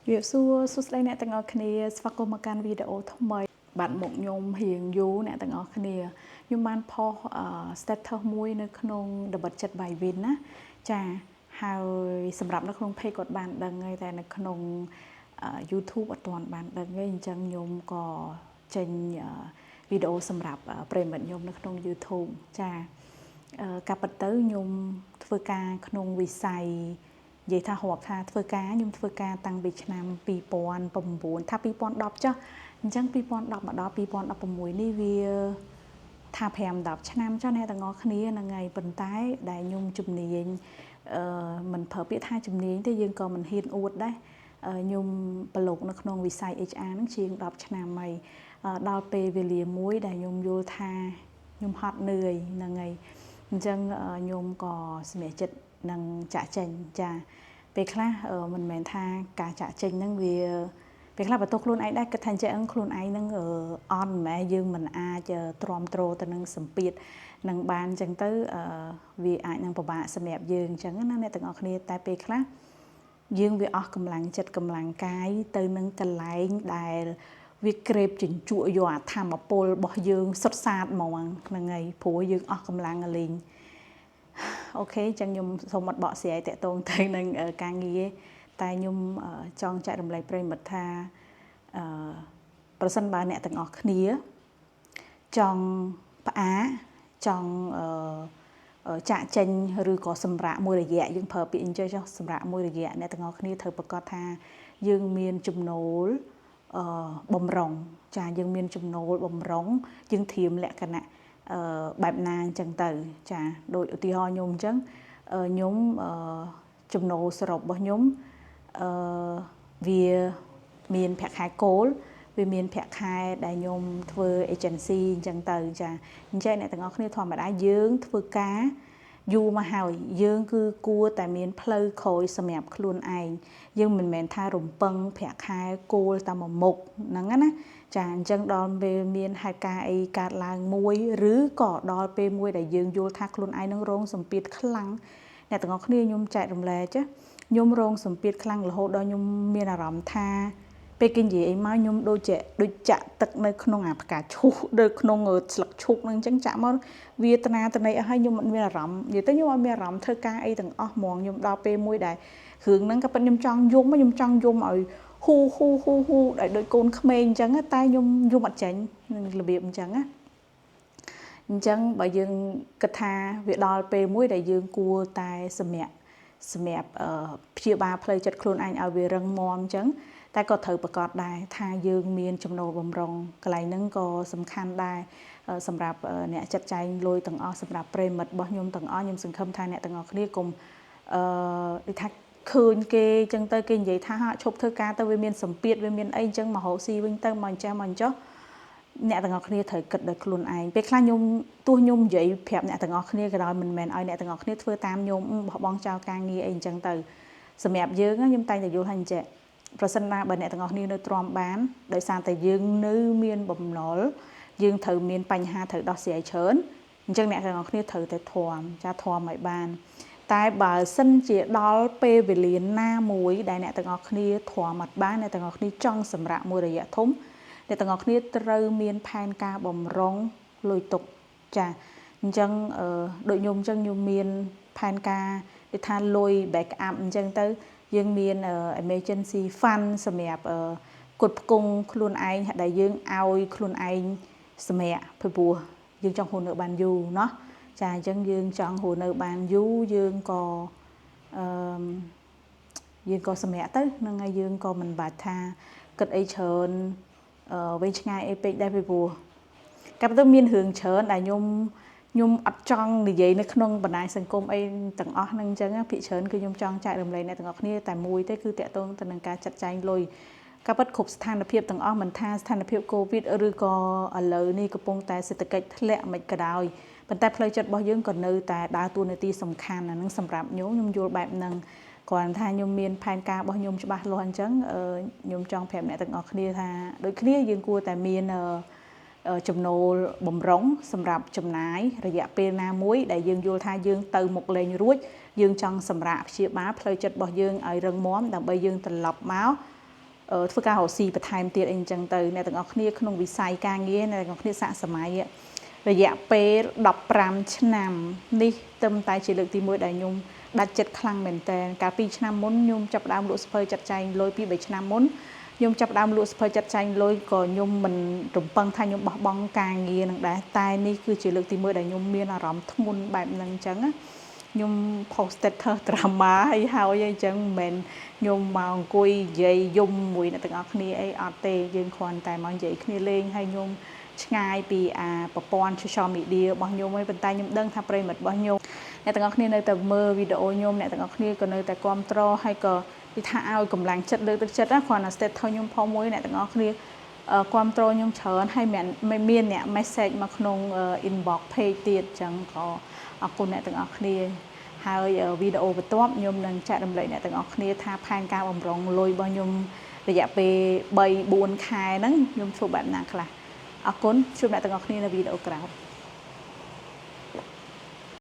Việc xua xúc lấy nè tầng ở kia phát công mà can video thông mới bạn một nhôm hiền dú nè tầng ở kia nhưng man po status muối nơi khung đợt bật chật bài viên á chà haiสำหรับนักลงเพจกดบานดังไงแต่ในขนม YouTube อัตวนบานดังไงจังยมก็เจนวิดีโอสำหรับเปรมบัดยมในขนม YouTube จ้ากับปัตเตอร์ยมធ្វើការក្នុងវិស័យនិយាយថារាប់ថាធ្វើការខ្ញុំធ្វើការតាំងពីឆ្នាំ2009ថា2010ចុះអញ្ចឹង2010មកដល់2016នេះវាថា5-10ឆ្នាំចុះអ្នកទាំងអស់គ្នាហ្នឹងហើយប៉ុន្តែដែលខ្ញុំជំនាញមិនប្រើពាក្យថាជំនាញទេយើងក៏មិនហ៊ានអួតដែរខ្ញុំប្រឡូកនៅក្នុងវិស័យ HR ហ្នឹងជាង10ឆ្នាំហើយដល់ពេលវេលាមួយដែលខ្ញុំយល់ថាខ្ញុំហត់នឿយហ្នឹងហើយអញ្ចឹងខ្ញុំក៏សម្រេចចិត្តនឹងចាក់ចេញចាពេលខ្លះមិនមែនថាការចាក់ចេញហ្នឹងវាពេលខ្លះបន្ទោសខ្លួនឯងដែរគិតថាចេះខ្លួនឯងហ្នឹងអន់ម៉ែយើងមិនអាចទ្រាំទ្រទៅនឹងសម្ពាធនឹងបានអញ្ចឹងទៅវាអាចនឹងពិបាកសម្រាប់យើងអញ្ចឹងណាអ្នកទាំងអស់គ្នាតែពេលខ្លះយើងវាអស់កម្លាំងចិត្តកម្លាំងកាយទៅនឹងកន្លែងដែលវាក្រេបជញ្ជក់យកអាធម្មពលរបស់យើងសុទ្ធសាធហ្មងហ្នឹងហើយព្រោះយើងអស់កម្លាំងលេងអូខេចឹងខ្ញុំសូមអត់បកស្រាយតាក់ទងទៅនឹងការងារតែខ្ញុំចង់ចែករំលែកប្រិយមិត្តថាប្រសិនបើអ្នកទាំងអស់គ្នាចង់ផ្អាកចង់ចាក់ចេញឬក៏សម្រាប់មួយរយៈយើងប្រើពាក្យអញ្ចឹងចុះសម្រាប់មួយរយៈអ្នកទាំងអស់គ្នាត្រូវប្រកាសថាយើងមានចំណូលបំរុងចាយើងមានចំណូលបំរុងយើងធៀមលក្ខណៈបែបណាអញ្ចឹងទៅចាដូចឧទាហរណ៍ខ្ញុំអញ្ចឹងខ្ញុំចំណូលសរុបរបស់ខ្ញុំវាមានប្រាក់ខែគោលវាមានប្រាក់ខែដែលខ្ញុំធ្វើ agency អញ្ចឹងទៅចាអញ្ចឹងអ្នកទាំងអស់គ្នាធម្មតាយើងធ្វើការយូរមកហើយយើងគឺគួរតែមានផ្លូវក្រោយសម្រាប់ខ្លួនឯងយើងមិនមែនថារំពឹងប្រាក់ខែគោលតែមួយមុខហ្នឹងណាចាអញ្ចឹងដល់ពេលមានហេតុការណ៍អីកើតឡើងមួយឬក៏ដល់ពេលមួយដែលយើងយល់ថាខ្លួនឯងនឹងរងសម្ពាធខ្លាំងអ្នកទាំងអស់គ្នាខ្ញុំចែករំលែកចាខ្ញុំរងសម្ពាធខ្លាំងរហូតដល់ខ្ញុំមានអារម្មណ៍ថាពេលគេនិយាយអីមកខ្ញុំដូចចាក់ទឹកនៅក្នុងអាផ្កាឈូកនៅក្នុងស្លឹកឈូកហ្នឹងអញ្ចឹងចាក់មកវាតនាតន័យអស់ហើយខ្ញុំអត់មានអារម្មណ៍និយាយទៅខ្ញុំអត់មានអារម្មណ៍ធ្វើការអីទាំងអស់ហ្មងខ្ញុំដល់ពេលមួយដែលរឿងហ្នឹងក៏ប៉ុន្តែខ្ញុំចង់យំឲ្យហ៊ូដែលដូចកូនក្មេងអញ្ចឹងតែខ្ញុំយំអត់ចេញនឹងរបៀបអញ្ចឹងណាអញ្ចឹងបើយើងគិតថាវាដល់ពេលមួយដែលយើងគួរតែសម្រាប់ព្យាបាលផ្លូវចិត្តខ្លួនឯងឲ្យវារឹងមាំអញ្ចឹងតែក៏ត្រូវប្រកាសដែរថាយើងមានចំណូលបំរុងកន្លែងហ្នឹងក៏សំខាន់ដែរសម្រាប់អ្នកចាត់ចែងលុយទាំងអស់សម្រាប់ប្រិមិត្តរបស់ខ្ញុំទាំងអស់ខ្ញុំសង្ឃឹមថាអ្នកទាំងអស់គ្នាកុំដូចថាឃើញគេអញ្ចឹងទៅគេនិយាយថាឈប់ធ្វើការទៅវាមានសម្ពាធវាមានអីអញ្ចឹងមករកស៊ីវិញទៅមកអញ្ចឹងអ្នកទាំងអស់គ្នាត្រូវគិតដោយខ្លួនឯងពេលខ្លះខ្ញុំទោះខ្ញុំនិយាយប្រាប់អ្នកទាំងអស់គ្នាក៏ដោយមិនមែនឲ្យអ្នកទាំងអស់គ្នាធ្វើតាមខ្ញុំបោះបង់ចោលការងារអីអញ្ចឹងទៅសម្រាប់យើងខ្ញុំតែងតែយល់ថាអញ្ចឹងប្រសិនណាបើអ្នកទាំងអស់គ្នានៅទ្រាំបានដោយសារតែយើងនៅមានបំណុលយើងត្រូវមានបញ្ហាត្រូវដោះស្រាយច្រើនអញ្ចឹងអ្នកទាំងអស់គ្នាត្រូវតែធំចាធំឲ្យបានតែបើសិនជាដល់ពេលវេលាណាមួយដែលអ្នកទាំងអស់គ្នាធំអត់បានអ្នកទាំងអស់គ្នាចង់សម្រាប់មួយរយៈធំអ្នកទាំងអស់គ្នាត្រូវមានផែនការបំរុងលុយទុកចាអញ្ចឹងដូចខ្ញុំអញ្ចឹងខ្ញុំមានផែនការដូចថាលុយ back up អញ្ចឹងទៅយើងមាន emergency fund សម្រាប់គត់ផ្គង់ខ្លួនឯងដែលយើងឲ្យខ្លួនឯងសម្រាប់ព្រោះយើងចង់រស់នៅបានយូរเนาะចាអញ្ចឹងយើងចង់រស់នៅបានយូរយើងក៏សម្រាប់ទៅហ្នឹងហើយយើងក៏មិនបាច់ថាគិតអីច្រើនវែងឆ្ងាយអីពេកដែរពីព្រោះកាលទៅមានរឿងច្រើនដែលខ្ញុំអត់ចង់និយាយនៅក្នុងបណ្ដាញសង្គមអីទាំងអស់ហ្នឹងអញ្ចឹងភាគច្រើនគឺខ្ញុំចង់ចែករំលែកអ្នកទាំងអស់គ្នាតែមួយទេគឺតាក់ទងទៅនឹងការចាត់ចែងលុយការពិតគ្រប់ស្ថានភាពទាំងអស់មិនថាស្ថានភាពកូវីដឬក៏ឥឡូវនេះកំពុងតែសេដ្ឋកិច្ចធ្លាក់មិនក៏ដោយប៉ុន្តែផ្លូវចិត្តរបស់យើងក៏នៅតែដើរតួនាទីសំខាន់អាហ្នឹងសម្រាប់ខ្ញុំយល់បែបហ្នឹងគ្រាន់ថាខ្ញុំមានផែនការរបស់ខ្ញុំច្បាស់លាស់អញ្ចឹងខ្ញុំចង់ប្រាប់អ្នកទាំងអស់គ្នាថាដូចគ្នាយើងគួរតែមានចំណូលបំរុងសម្រាប់ចំណាយរយៈពេលណាមួយដែលយើងយល់ថាយើងទៅមុខលេងរួចយើងចង់សម្រាប់ព្យាបាលផ្លូវចិត្តរបស់យើងឲ្យរឹងមាំដើម្បីយើងត្រឡប់មក ធ្វើការរកស៊ីបន្ថែមទៀតអីអញ្ចឹងទៅអ្នកទាំងអស់គ្នាក្នុងវិស័យការងារអ្នកទាំងអស់គ្នាសាកសម័យរយៈពេល15ឆ្នាំនេះត្រឹមតែជាលើកទី1ដែលខ្ញុំដាច់ចិត្តខ្លាំងមែនតើកាលពីឆ្នាំមុនខ្ញុំចាប់ផ្ដើមលក់ស្ពើចាត់ចែងលុយពី3ឆ្នាំមុនខ្ញុំចាប់ផ្ដើមលក់ស្ពើចាត់ចែងលុយក៏ខ្ញុំមិនរំពឹងថាខ្ញុំបោះបង់ការងារនឹងដែរតែនេះគឺជាលើកទី1ដែលខ្ញុំមានអារម្មណ៍ធ្ងន់បែបហ្នឹងអញ្ចឹងខ្ញុំ post status drama ហើយអញ្ចឹងមិនមែនខ្ញុំមកអង្គុយនិយាយយំមួយអ្នកទាំងអស់គ្នាអីអត់ទេយើងគ្រាន់តែមកនិយាយគ្នាលេងហើយខ្ញុំឆ្ងាយពីប្រព័ន្ធ social media របស់ខ្ញុំហើយប៉ុន្តែខ្ញុំដឹងថាប្រិមិត្តរបស់ខ្ញុំអ្នកទាំងអស់គ្នានៅតែមើលវីដេអូខ្ញុំអ្នកទាំងអស់គ្នាក៏នៅតែគាំទ្រហើយក៏និយាយថាឲ្យកម្លាំងចិត្តលើកទឹកចិត្តណាគ្រាន់តែ status ខ្ញុំផុសមួយអ្នកទាំងអស់គ្នាគាំទ្រខ្ញុំច្រើនហើយមិនមានអ្នក message មកក្នុង inbox page ទៀតអញ្ចឹងក៏អរគុណអ្នកទាំងអស់គ្នាហើយវីដេអូបន្ទាប់ខ្ញុំនឹងចែករំលែកអ្នកទាំងអស់គ្នាថាផែនការបំរុងលុយរបស់ខ្ញុំរយៈពេល3-4 ខែហ្នឹងខ្ញុំធ្វើបែបណាខ្លះអរគុណជួបអ្នកទាំងអស់គ្នានៅវីដេអូក្រោយ